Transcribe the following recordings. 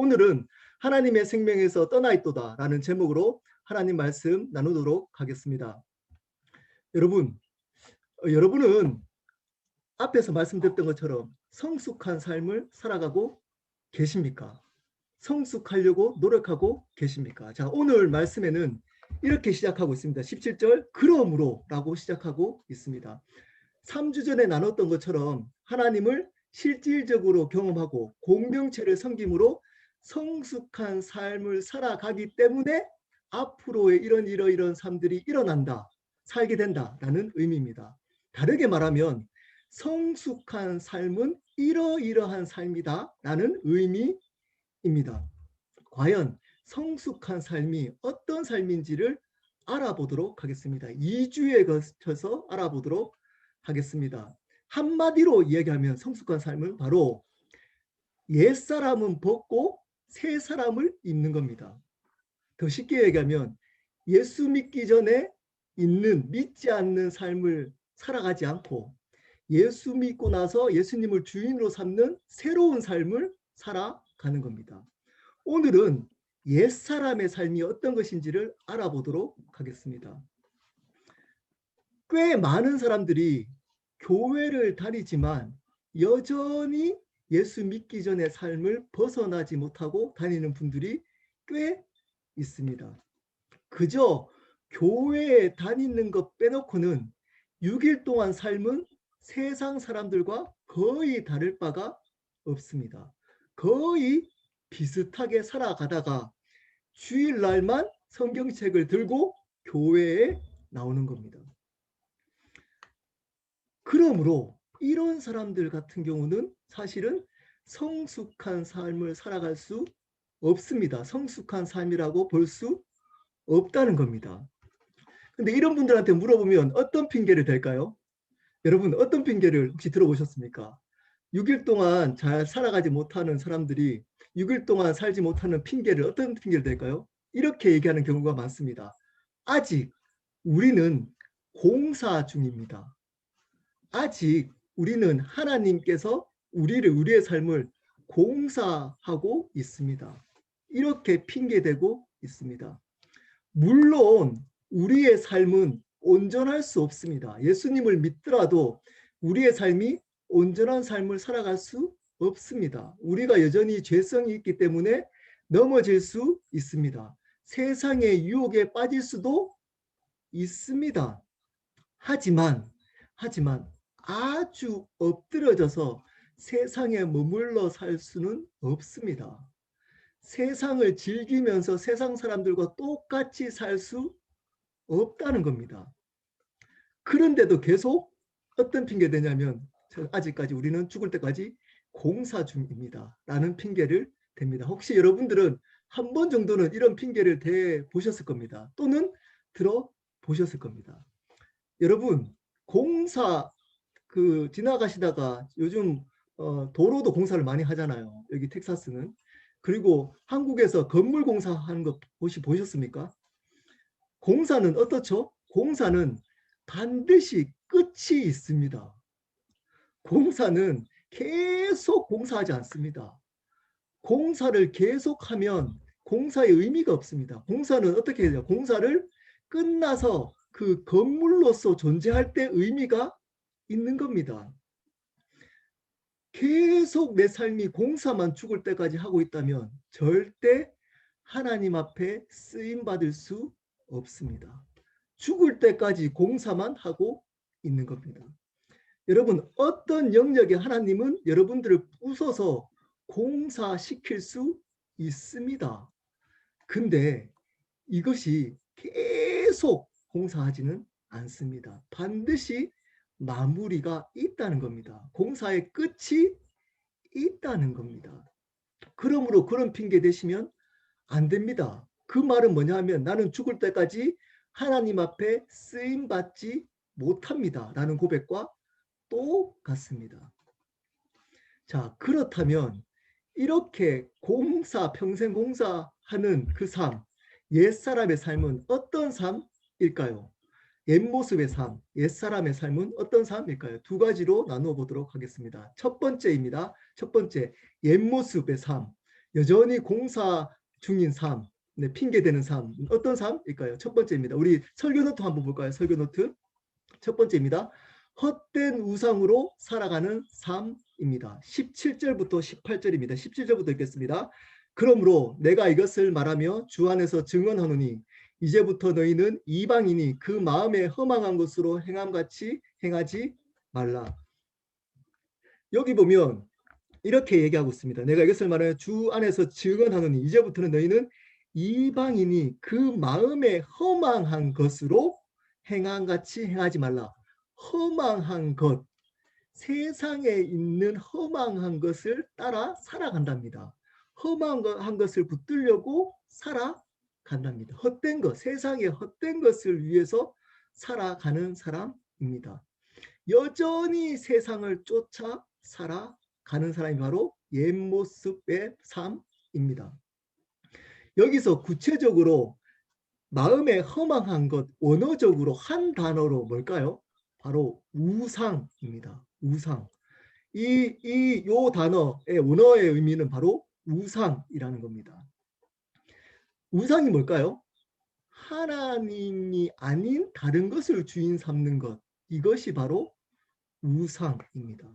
오늘은 하나님의 생명에서 떠나있도다 라는 제목으로 하나님 말씀 나누도록 하겠습니다. 여러분은 앞에서 말씀드렸던 것처럼 성숙한 삶을 살아가고 계십니까? 성숙하려고 노력하고 계십니까? 자, 오늘 말씀에는 이렇게 시작하고 있습니다. 17절 그러므로 라고 시작하고 있습니다. 3주 전에 나눴던 것처럼 하나님을 실질적으로 경험하고 공동체를 섬김으로 성숙한 삶을 살아가기 때문에 앞으로의 이런 삶들이 일어난다, 살게 된다라는 의미입니다. 다르게 말하면 성숙한 삶은 이러이러한 삶이다 라는 의미입니다. 과연 성숙한 삶이 어떤 삶인지를 알아보도록 하겠습니다. 2주에 걸쳐서 알아보도록 하겠습니다. 한마디로 이야기하면 성숙한 삶은 바로 옛사람은 벗고 새 사람을 입는 겁니다. 더 쉽게 얘기하면 예수 믿기 전에 믿지 않는 삶을 살아가지 않고 예수 믿고 나서 예수님을 주인으로 삼는 새로운 삶을 살아가는 겁니다. 오늘은 옛사람의 삶이 어떤 것인지를 알아보도록 하겠습니다. 꽤 많은 사람들이 교회를 다니지만 여전히 예수 믿기 전의 삶을 벗어나지 못하고 다니는 분들이 꽤 있습니다. 그저 교회에 다니는 것 빼놓고는 6일 동안 삶은 세상 사람들과 거의 다를 바가 없습니다. 거의 비슷하게 살아가다가 주일날만 성경책을 들고 교회에 나오는 겁니다. 그러므로 이런 사람들 같은 경우는 사실은 성숙한 삶을 살아갈 수 없습니다. 성숙한 삶이라고 볼 수 없다는 겁니다. 근데 이런 분들한테 물어보면 어떤 핑계를 댈까요? 여러분 어떤 핑계를 혹시 들어보셨습니까? 6일 동안 잘 살아가지 못하는 사람들이 6일 동안 살지 못하는 핑계를 어떤 핑계를 댈까요? 이렇게 얘기하는 경우가 많습니다. 아직 우리는 공사 중입니다. 아직 우리는 하나님께서 우리의 삶을 공사하고 있습니다. 이렇게 핑계대고 있습니다. 물론 우리의 삶은 온전할 수 없습니다. 예수님을 믿더라도 우리의 삶이 온전한 삶을 살아갈 수 없습니다. 우리가 여전히 죄성이 있기 때문에 넘어질 수 있습니다. 세상의 유혹에 빠질 수도 있습니다. 하지만 아주 엎드러져서 세상에 머물러 살 수는 없습니다. 세상을 즐기면서 세상 사람들과 똑같이 살 수 없다는 겁니다. 그런데도 계속 어떤 핑계 대냐면 아직까지 우리는 죽을 때까지 공사 중입니다 라는 핑계를 댑니다. 혹시 여러분들은 한 번 정도는 이런 핑계를 대보셨을 겁니다. 또는 들어보셨을 겁니다. 여러분 공사 지나가시다가 요즘 도로도 공사를 많이 하잖아요. 여기 텍사스는. 그리고 한국에서 건물 공사하는 거 혹시 보셨습니까? 공사는 어떻죠? 공사는 반드시 끝이 있습니다. 공사는 계속 공사하지 않습니다. 공사를 계속하면 공사의 의미가 없습니다. 공사는 어떻게 해야 돼요? 공사를 끝나서 그 건물로서 존재할 때 의미가 있는 겁니다. 계속 내 삶이 공사만 죽을 때까지 하고 있다면 절대 하나님 앞에 쓰임받을 수 없습니다. 죽을 때까지 공사만 하고 있는 겁니다. 여러분 어떤 영역에 하나님은 여러분들을 부숴서 공사시킬 수 있습니다. 근데 이것이 계속 공사하지는 않습니다. 반드시 마무리가 있다는 겁니다. 공사의 끝이 있다는 겁니다. 그러므로 그런 핑계 대시면 안 됩니다. 그 말은 뭐냐 하면 나는 죽을 때까지 하나님 앞에 쓰임받지 못합니다 라는 고백과 똑같습니다. 자, 그렇다면 이렇게 평생 공사하는 그 삶, 옛사람의 삶은 어떤 삶일까요? 옛모습의 삶, 옛사람의 삶은 어떤 삶일까요? 두 가지로 나누어 보도록 하겠습니다. 첫 번째입니다. 첫 번째, 옛모습의 삶. 여전히 공사 중인 삶, 네, 핑계대는 삶. 어떤 삶일까요? 첫 번째입니다. 우리 설교 노트 한번 볼까요? 설교 노트. 첫 번째입니다. 헛된 우상으로 살아가는 삶입니다. 17절부터 18절입니다. 17절부터 읽겠습니다. 그러므로 내가 이것을 말하며 주 안에서 증언하노니 이제부터 너희는 이방인이 그 마음에 허망한 것으로 행함같이 행하지 말라. 여기 보면 이렇게 얘기하고 있습니다. 내가 이것을 말하여 주 안에서 증언하노니 이제부터는 너희는 이방인이 그 마음에 허망한 것으로 행함같이 행하지 말라. 허망한 것, 세상에 있는 허망한 것을 따라 살아간답니다. 허망한 것을 붙들려고 살아간답니다. 헛된 것, 세상의 헛된 것을 위해서 살아가는 사람입니다. 여전히 세상을 쫓아 살아가는 사람이 바로 옛모습의 삶입니다. 여기서 구체적으로 마음에 허망한 것, 원어적으로 한 단어로 뭘까요? 바로 우상입니다. 우상. 요 단어의 원어의 의미는 바로 우상이라는 겁니다. 우상이 뭘까요? 하나님이 아닌 다른 것을 주인 삼는 것. 이것이 바로 우상입니다.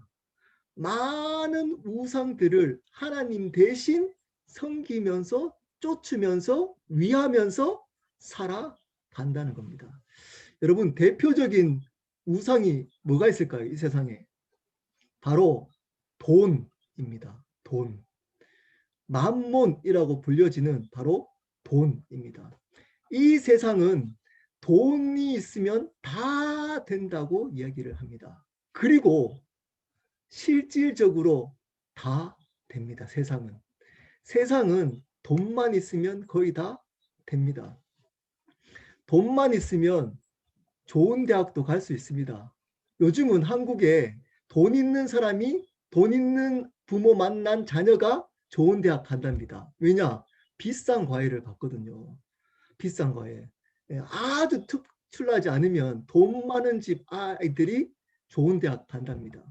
많은 우상들을 하나님 대신 섬기면서 쫓으면서 위하면서 살아간다는 겁니다. 여러분, 대표적인 우상이 뭐가 있을까요? 이 세상에. 바로 돈입니다. 돈. 만몬이라고 불려지는 바로 돈입니다. 이 세상은 돈이 있으면 다 된다고 이야기를 합니다. 그리고 실질적으로 다 됩니다. 세상은 돈만 있으면 거의 다 됩니다. 돈만 있으면 좋은 대학도 갈 수 있습니다. 요즘은 한국에 돈 있는 사람이 돈 있는 부모 만난 자녀가 좋은 대학 간답니다. 왜냐? 비싼 과외를 받거든요. 비싼 과외. 아주 특출나지 않으면 돈 많은 집 아이들이 좋은 대학 간답니다.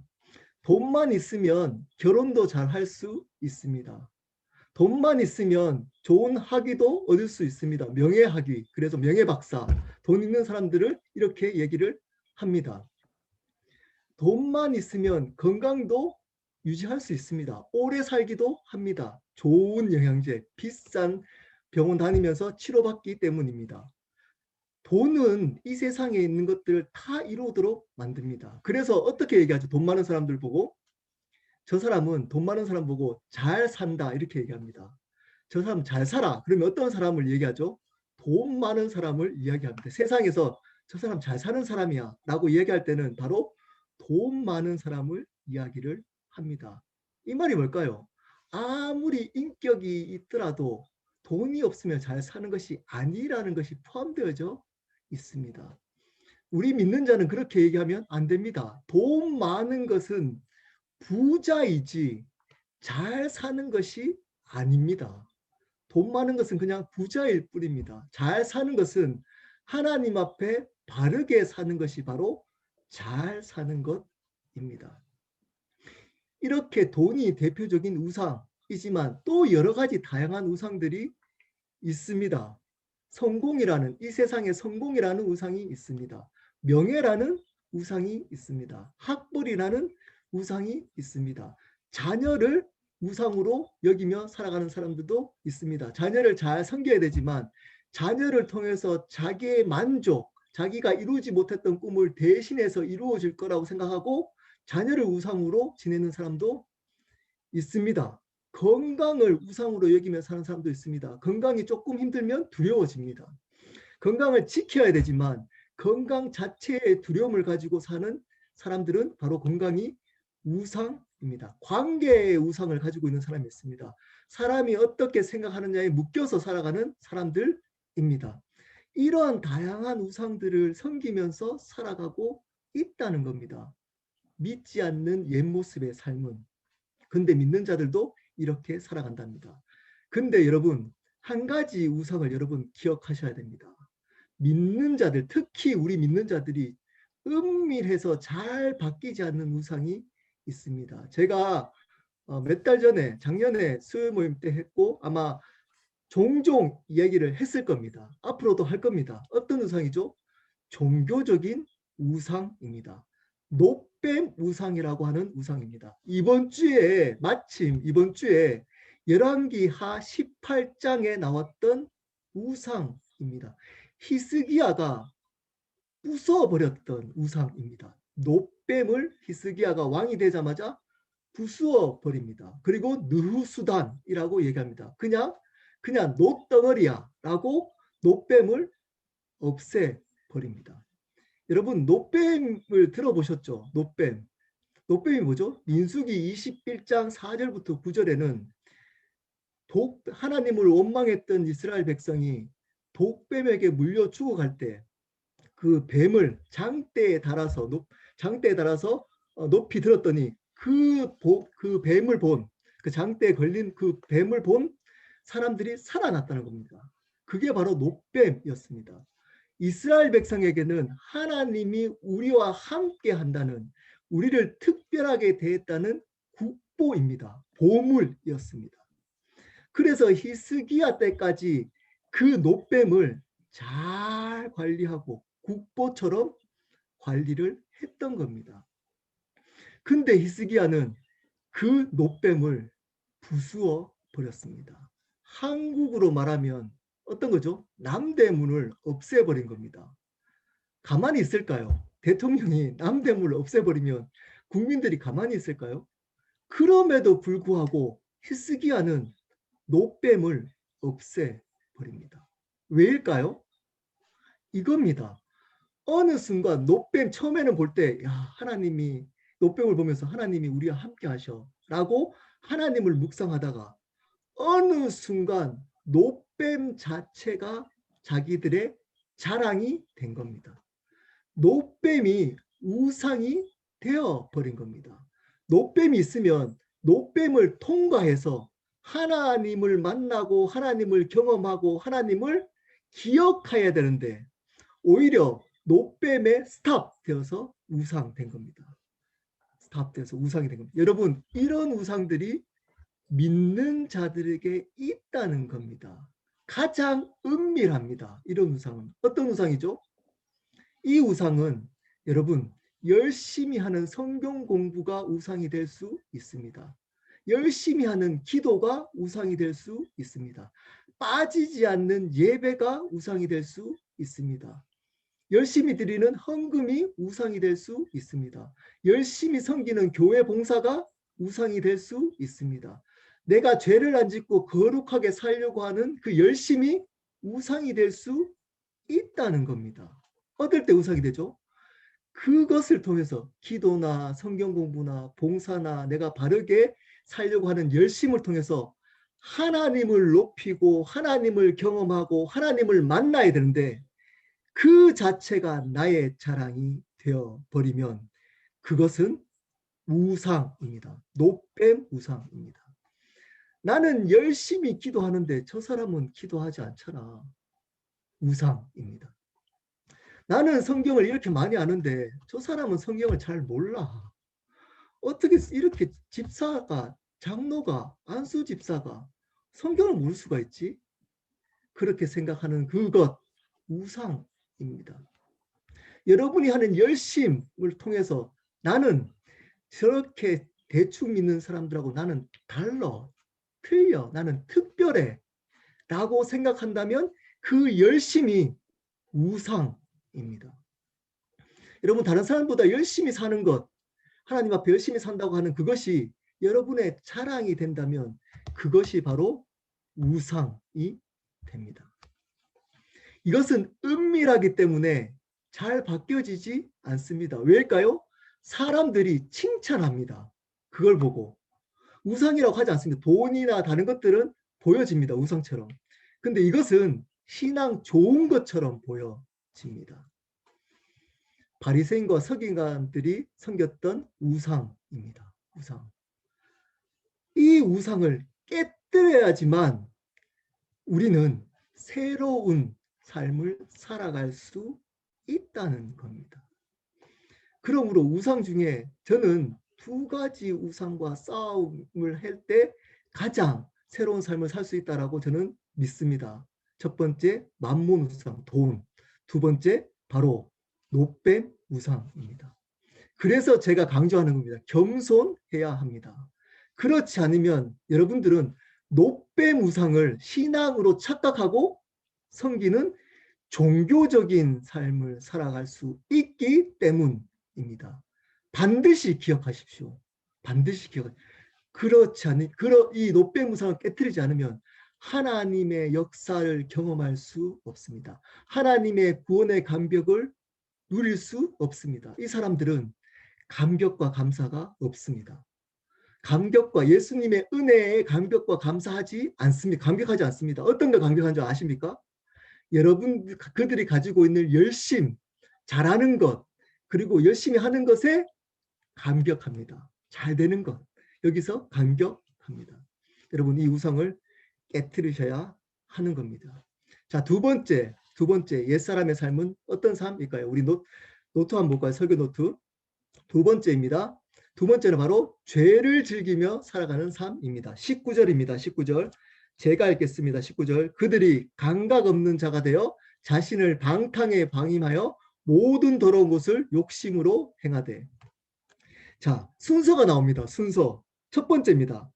돈만 있으면 결혼도 잘 할 수 있습니다. 돈만 있으면 좋은 학위도 얻을 수 있습니다. 명예학위, 그래서 명예박사, 돈 있는 사람들을 이렇게 얘기를 합니다. 돈만 있으면 건강도 유지할 수 있습니다. 오래 살기도 합니다. 좋은 영양제, 비싼 병원 다니면서 치료받기 때문입니다. 돈은 이 세상에 있는 것들 다 이루도록 만듭니다. 그래서 어떻게 얘기하죠? 돈 많은 사람들 보고 저 사람은 돈 많은 사람 보고 잘 산다 이렇게 얘기합니다. 저 사람 잘 살아. 그러면 어떤 사람을 얘기하죠? 돈 많은 사람을 이야기합니다. 세상에서 저 사람 잘 사는 사람이야 라고 얘기할 때는 바로 돈 많은 사람을 이야기를 합니다. 이 말이 뭘까요? 아무리 인격이 있더라도 돈이 없으면 잘 사는 것이 아니라는 것이 포함되어져 있습니다. 우리 믿는 자는 그렇게 얘기하면 안 됩니다. 돈 많은 것은 부자이지 잘 사는 것이 아닙니다. 돈 많은 것은 그냥 부자일 뿐입니다. 잘 사는 것은 하나님 앞에 바르게 사는 것이 바로 잘 사는 것입니다. 이렇게 돈이 대표적인 우상이지만 또 여러 가지 다양한 우상들이 있습니다. 성공이라는, 이 세상에 성공이라는 우상이 있습니다. 명예라는 우상이 있습니다. 학벌이라는 우상이 있습니다. 자녀를 우상으로 여기며 살아가는 사람들도 있습니다. 자녀를 잘 섬겨야 되지만 자녀를 통해서 자기의 만족, 자기가 이루지 못했던 꿈을 대신해서 이루어질 거라고 생각하고 자녀를 우상으로 지내는 사람도 있습니다. 건강을 우상으로 여기며 사는 사람도 있습니다. 건강이 조금 힘들면 두려워집니다. 건강을 지켜야 되지만 건강 자체의 두려움을 가지고 사는 사람들은 바로 건강이 우상입니다. 관계의 우상을 가지고 있는 사람이 있습니다. 사람이 어떻게 생각하느냐에 묶여서 살아가는 사람들입니다. 이러한 다양한 우상들을 섬기면서 살아가고 있다는 겁니다. 믿지 않는 옛 모습의 삶은. 근데 믿는 자들도 이렇게 살아간답니다. 근데 여러분, 한 가지 우상을 여러분 기억하셔야 됩니다. 믿는 자들, 특히 우리 믿는 자들이 은밀해서 잘 바뀌지 않는 우상이 있습니다. 제가 몇 달 전에 작년에 수요 모임 때 했고 아마 종종 얘기를 했을 겁니다. 앞으로도 할 겁니다. 어떤 우상이죠? 종교적인 우상입니다. 노뱀 우상이라고 하는 우상입니다. 마침 이번 주에 열왕기하 18장에 나왔던 우상입니다. 히스기야가 부숴버렸던 우상입니다. 노뱀을 히스기야가 왕이 되자마자 부수어 버립니다. 그리고 느후수단이라고 얘기합니다. 그냥 노덩어리야 라고 노뱀을 없애 버립니다. 여러분 노뱀을 들어보셨죠? 노뱀. 노뱀이 뭐죠? 민수기 21장 4절부터 9절에는 하나님을 원망했던 이스라엘 백성이 독뱀에게 물려 죽어갈 때 그 뱀을 장대에 달아서 높이 들었더니 그 뱀을 그 장대에 걸린 그 뱀을 본 사람들이 살아났다는 겁니다. 그게 바로 노뱀이었습니다. 이스라엘 백성에게는 하나님이 우리와 함께 한다는, 우리를 특별하게 대했다는 국보입니다. 보물이었습니다. 그래서 히스기야 때까지 그 노뱀을 잘 관리하고 국보처럼 관리를 했던 겁니다. 근데 히스기야는 그 노뱀을 부수어 버렸습니다. 한국으로 말하면 어떤 거죠? 남대문을 없애버린 겁니다. 가만히 있을까요? 대통령이 남대문을 없애버리면 국민들이 가만히 있을까요? 그럼에도 불구하고 히스기야는 노뱀을 없애버립니다. 왜일까요? 이겁니다. 어느 순간 노뱀 처음에는 볼 때 하나님이 노뱀을 보면서 하나님이 우리와 함께 하셔 라고 하나님을 묵상하다가 어느 순간 노뱀 자체가 자기들의 자랑이 된 겁니다. 노뱀이 우상이 되어버린 겁니다. 노뱀이 있으면 노뱀을 통과해서 하나님을 만나고 하나님을 경험하고 하나님을 기억해야 되는데 오히려 노뱀에 스탑되어서 우상된 겁니다. 스탑돼서 우상이 된 겁니다. 여러분 이런 우상들이 믿는 자들에게 있다는 겁니다. 가장 은밀합니다. 이런 우상은. 어떤 우상이죠? 이 우상은 여러분 열심히 하는 성경 공부가 우상이 될 수 있습니다. 열심히 하는 기도가 우상이 될 수 있습니다. 빠지지 않는 예배가 우상이 될 수 있습니다. 열심히 드리는 헌금이 우상이 될 수 있습니다. 열심히 섬기는 교회 봉사가 우상이 될 수 있습니다. 내가 죄를 안 짓고 거룩하게 살려고 하는 그 열심이 우상이 될 수 있다는 겁니다. 어떨 때 우상이 되죠? 그것을 통해서 기도나 성경 공부나 봉사나 내가 바르게 살려고 하는 열심을 통해서 하나님을 높이고 하나님을 경험하고 하나님을 만나야 되는데 그 자체가 나의 자랑이 되어버리면 그것은 우상입니다. 노뱀 우상입니다. 나는 열심히 기도하는데 저 사람은 기도하지 않잖아. 우상입니다. 나는 성경을 이렇게 많이 아는데 저 사람은 성경을 잘 몰라. 어떻게 이렇게 집사가, 장로가, 안수 집사가 성경을 모를 수가 있지? 그렇게 생각하는 그것, 우상입니다. 여러분이 하는 열심을 통해서 나는 저렇게 대충 믿는 사람들하고 나는 달라, 틀려, 나는 특별해 라고 생각한다면 그 열심이 우상입니다. 여러분 다른 사람보다 열심히 사는 것, 하나님 앞에 열심히 산다고 하는 그것이 여러분의 자랑이 된다면 그것이 바로 우상이 됩니다. 이것은 은밀하기 때문에 잘 바뀌어지지 않습니다. 왜일까요? 사람들이 칭찬합니다. 그걸 보고. 우상이라고 하지 않습니다. 돈이나 다른 것들은 보여집니다. 우상처럼. 근데 이것은 신앙 좋은 것처럼 보여집니다. 바리새인과 서기관들이 섬겼던 우상입니다. 우상. 이 우상을 깨뜨려야지만 우리는 새로운 삶을 살아갈 수 있다는 겁니다. 그러므로 우상 중에 저는 두 가지 우상과 싸움을 할 때 가장 새로운 삶을 살 수 있다라고 저는 믿습니다. 첫 번째, 만몬 우상, 돈. 두 번째, 바로 노뱀 우상입니다. 그래서 제가 강조하는 겁니다. 겸손해야 합니다. 그렇지 않으면 여러분들은 노뱀 우상을 신앙으로 착각하고 섬기는 종교적인 삶을 살아갈 수 있기 때문입니다. 반드시 기억하십시오. 반드시 그렇지 않으 이 노뱀 우상을 깨뜨리지 않으면 하나님의 역사를 경험할 수 없습니다. 하나님의 구원의 감격을 누릴 수 없습니다. 이 사람들은 감격과 감사가 없습니다. 감격과 예수님의 은혜에 감격과 감사하지 않습니다. 감격하지 않습니다. 어떤 걸 감격한 줄 아십니까? 여러분 그들이 가지고 있는 열심, 잘하는 것, 그리고 열심히 하는 것에 감격합니다. 잘 되는 것. 여기서 감격합니다. 여러분 이 우상을 깨뜨리셔야 하는 겁니다. 자, 두 번째 옛사람의 삶은 어떤 삶일까요? 우리 노트 한번 볼까요? 설교 노트. 두 번째입니다. 두 번째는 바로 죄를 즐기며 살아가는 삶입니다. 19절입니다. 19절. 제가 읽겠습니다. 19절. 그들이 감각 없는 자가 되어 자신을 방탕에 방임하여 모든 더러운 것을 욕심으로 행하되. 자, 순서가 나옵니다. 순서. 첫 번째입니다.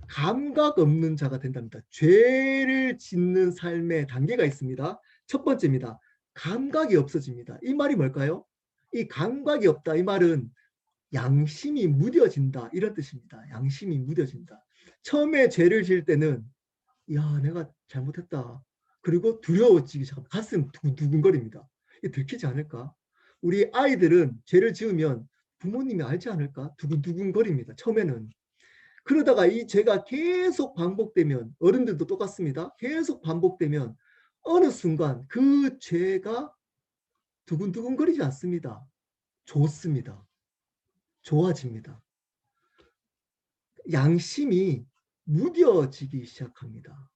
감각 없는 자가 된답니다. 죄를 짓는 삶의 단계가 있습니다. 첫 번째입니다. 감각이 없어집니다. 이 말이 뭘까요? 이 감각이 없다. 이 말은 양심이 무뎌진다. 이런 뜻입니다. 양심이 무뎌진다. 처음에 죄를 지을 때는 야, 내가 잘못했다. 그리고 두려워지기 시작합니다. 가슴 두근거립니다. 이게 들키지 않을까? 우리 아이들은 죄를 지으면 부모님이 알지 않을까? 두근두근거립니다. 처음에는. 그러다가 이 죄가 계속 반복되면 어른들도 똑같습니다. 계속 반복되면 어느 순간 그 죄가 두근두근거리지 않습니다. 좋습니다. 좋아집니다. 양심이 무뎌지기 시작합니다.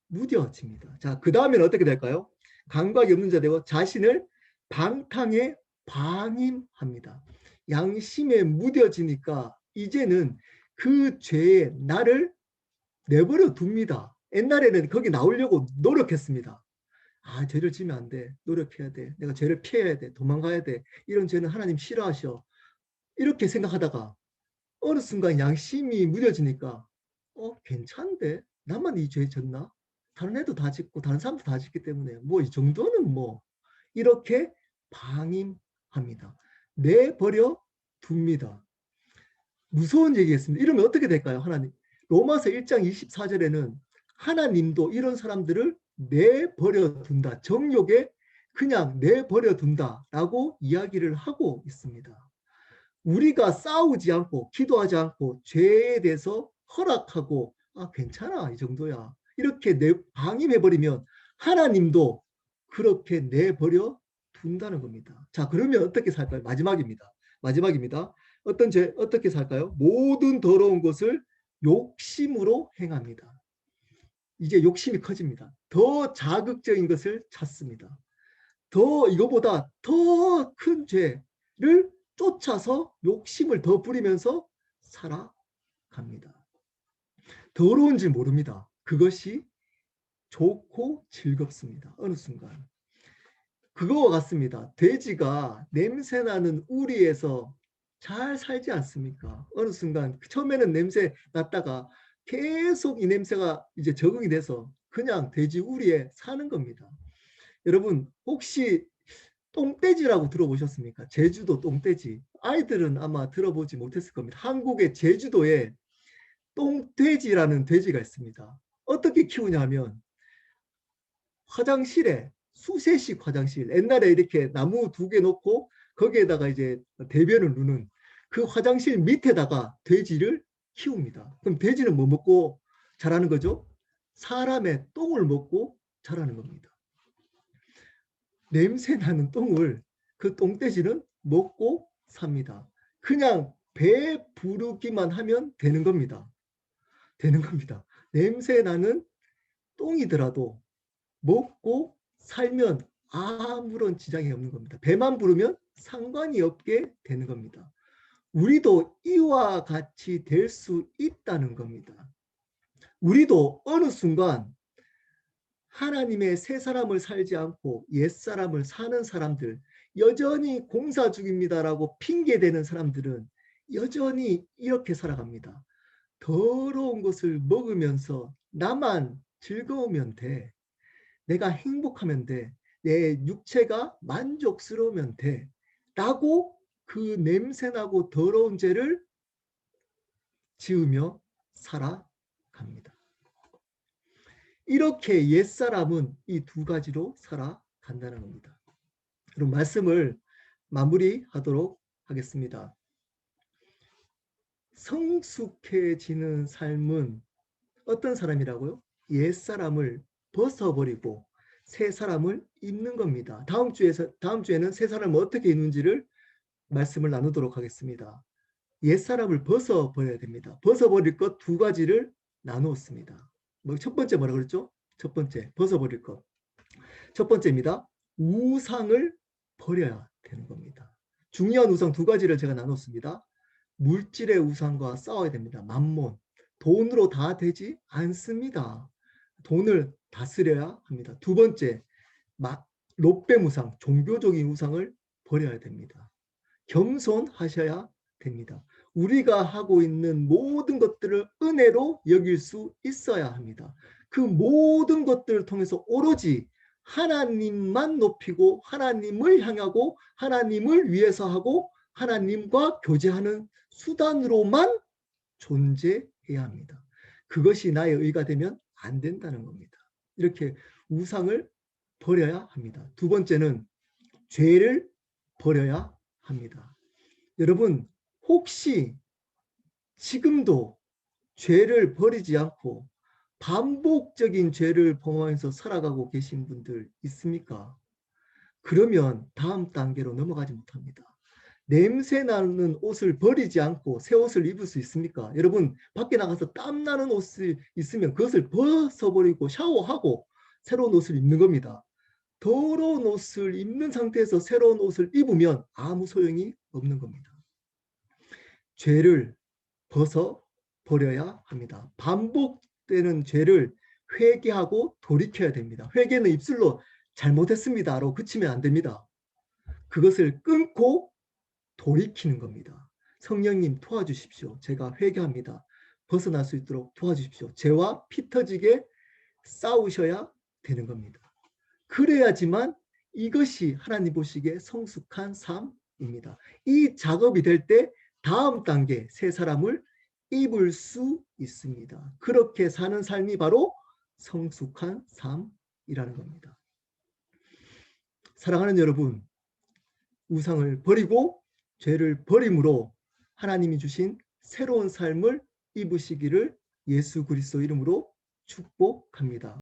무뎌집니다. 자, 그 다음에는 어떻게 될까요? 감각이 없는 자 되고 자신을 방탕에 방임합니다. 양심에 무뎌지니까 이제는 그 죄에 나를 내버려 둡니다. 옛날에는 거기 나오려고 노력했습니다. 아, 죄를 지면 안 돼. 노력해야 돼. 내가 죄를 피해야 돼. 도망가야 돼. 이런 죄는 하나님 싫어하셔. 이렇게 생각하다가 어느 순간 양심이 무뎌지니까 괜찮은데? 나만 이 죄 졌나? 다른 애도 다 짓고 다른 사람도 다 짓기 때문에 뭐 이 정도는 뭐 이렇게 방임합니다. 내버려 둡니다. 무서운 얘기겠습니다. 이러면 어떻게 될까요? 하나님. 로마서 1장 24절에는 하나님도 이런 사람들을 내버려 둔다. 정욕에 그냥 내버려 둔다라고 이야기를 하고 있습니다. 우리가 싸우지 않고 기도하지 않고 죄에 대해서 허락하고 괜찮아 이 정도야 이렇게 방임해버리면 하나님도 그렇게 내버려 둔다는 겁니다. 자, 그러면 어떻게 살까요? 마지막입니다. 어떻게 살까요? 모든 더러운 것을 욕심으로 행합니다. 이제 욕심이 커집니다. 더 자극적인 것을 찾습니다. 더 이거보다 더 큰 죄를 쫓아서 욕심을 더 부리면서 살아갑니다. 더러운지 모릅니다. 그것이 좋고 즐겁습니다. 어느 순간. 그거와 같습니다. 돼지가 냄새나는 우리에서 잘 살지 않습니까? 어느 순간 처음에는 냄새 났다가 계속 이 냄새가 이제 적응이 돼서 그냥 돼지 우리에 사는 겁니다. 여러분 혹시 똥돼지라고 들어보셨습니까? 제주도 똥돼지. 아이들은 아마 들어보지 못했을 겁니다. 한국의 제주도에 똥돼지라는 돼지가 있습니다. 어떻게 키우냐면 화장실에 수세식 화장실 옛날에 이렇게 나무 2개 놓고 거기에다가 이제 대변을 누는 그 화장실 밑에다가 돼지를 키웁니다. 그럼 돼지는 뭐 먹고 자라는 거죠? 사람의 똥을 먹고 자라는 겁니다. 냄새 나는 똥을 그 똥돼지는 먹고 삽니다. 그냥 배 부르기만 하면 되는 겁니다. 되는 겁니다. 냄새 나는 똥이더라도 먹고 살면 아무런 지장이 없는 겁니다. 배만 부르면 상관이 없게 되는 겁니다. 우리도 이와 같이 될 수 있다는 겁니다. 우리도 어느 순간 하나님의 새 사람을 살지 않고 옛 사람을 사는 사람들, 여전히 공사 중입니다라고 핑계대는 사람들은 여전히 이렇게 살아갑니다. 더러운 것을 먹으면서 나만 즐거우면 돼. 내가 행복하면 돼. 내 육체가 만족스러우면 돼. 라고 그 냄새나고 더러운 죄를 지으며 살아갑니다. 이렇게 옛사람은 이 두 가지로 살아간다는 겁니다. 그럼 말씀을 마무리하도록 하겠습니다. 성숙해지는 삶은 어떤 사람이라고요? 옛사람을 벗어버리고 새 사람을 입는 겁니다. 다음 주에는 새 사람을 어떻게 입는지를 말씀을 나누도록 하겠습니다. 옛사람을 벗어버려야 됩니다. 벗어버릴 것 두 가지를 나누었습니다. 첫 번째 뭐라 그랬죠? 첫 번째 벗어버릴 것. 첫 번째입니다. 우상을 버려야 되는 겁니다. 중요한 우상 두 가지를 제가 나눴습니다. 물질의 우상과 싸워야 됩니다. 만몬. 돈으로 다 되지 않습니다. 돈을 다스려야 합니다. 두 번째, 롯뱀 우상, 종교적인 우상을 버려야 됩니다. 겸손하셔야 됩니다. 우리가 하고 있는 모든 것들을 은혜로 여길 수 있어야 합니다. 그 모든 것들을 통해서 오로지 하나님만 높이고 하나님을 향하고 하나님을 위해서 하고 하나님과 교제하는 수단으로만 존재해야 합니다. 그것이 나의 의가 되면 안 된다는 겁니다. 이렇게 우상을 버려야 합니다. 두 번째는 죄를 버려야 합니다. 여러분, 혹시 지금도 죄를 버리지 않고 반복적인 죄를 범하면서 살아가고 계신 분들 있습니까? 그러면 다음 단계로 넘어가지 못합니다. 냄새 나는 옷을 버리지 않고 새 옷을 입을 수 있습니까? 여러분, 밖에 나가서 땀 나는 옷이 있으면 그것을 벗어버리고 샤워하고 새로운 옷을 입는 겁니다. 더러운 옷을 입는 상태에서 새로운 옷을 입으면 아무 소용이 없는 겁니다. 죄를 벗어버려야 합니다. 반복되는 죄를 회개하고 돌이켜야 됩니다. 회개는 입술로 잘못했습니다로 그치면 안 됩니다. 그것을 끊고 돌이키는 겁니다. 성령님 도와주십시오. 제가 회개합니다. 벗어날 수 있도록 도와주십시오. 죄와 피 터지게 싸우셔야 되는 겁니다. 그래야지만 이것이 하나님 보시기에 성숙한 삶입니다. 이 작업이 될 때 다음 단계 새 사람을 입을 수 있습니다. 그렇게 사는 삶이 바로 성숙한 삶이라는 겁니다. 사랑하는 여러분, 우상을 버리고 죄를 버림으로 하나님이 주신 새로운 삶을 입으시기를 예수 그리스도 이름으로 축복합니다.